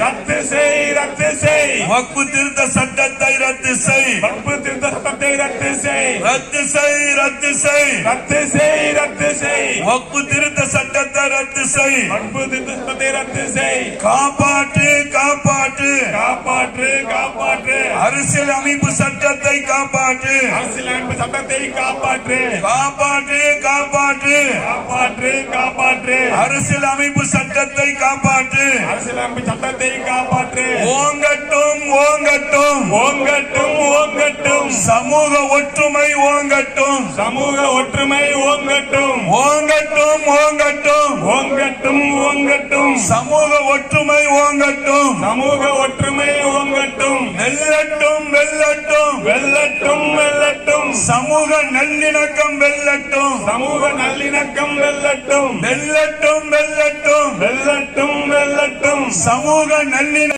ரத்து செய், ரத்து செய். வக்ஃபு திருத்த சட்டத்தை ரத்து செய், வக்ஃபு திருத்த சட்டத்தை ரத்து செய், ரத்து செய், ரத்து செய், ரத்து செய், ரத்து செய். வக்ஃபு திருத்த சட்டத்தை ரத்து செய், வக்ஃபு திருத்த சட்டத்தை ரத்து செய். காப்பாற்று, காப்பாற்று, காப்பாற்று, காப்பாற்று. அரசியல் அமைப்பு சட்டத்தை காப்பாற்று, அரசியலமைப்பு சட்டத்தை காப்பாற்று, காப்பாற்று, காப்பாற்று, காப்பாற்று, காப்பாற்று. அரசியல் அமைப்பு சட்டத்தை காப்பாற்று. அரசியலமைப்பு சட்டத்தை காப்பாற்று. ஓங்கட்டும், ஓங்கட்டும், ஓங்கட்டும், ஓங்கட்டும். சமூக ஒற்றுமை ஓங்கட்டும், சமூக ஒற்றுமை ஓங்கட்டும், ஓங்கட்டும், ஓங்கட்டும், ஓங்கட்டும், ஓங்கட்டும். சமூக ஒற்றுமை ஓங்கட்டும், சமூக ஒற்றுமை ஓங்கட்டும். வெல்லட்டும், வெல்லட்டும், வெல்லட்டும், வெல்லட்டும். சமூக நல்லிணக்கம் வெல்லட்டும், சமூக நல்லிணக்கம் வெல்லட்டும், வெல்லட்டும், வெல்லட்டும், வெல்லட்டும், வெல்லட்டும். சமூக நல்லிணக்கம்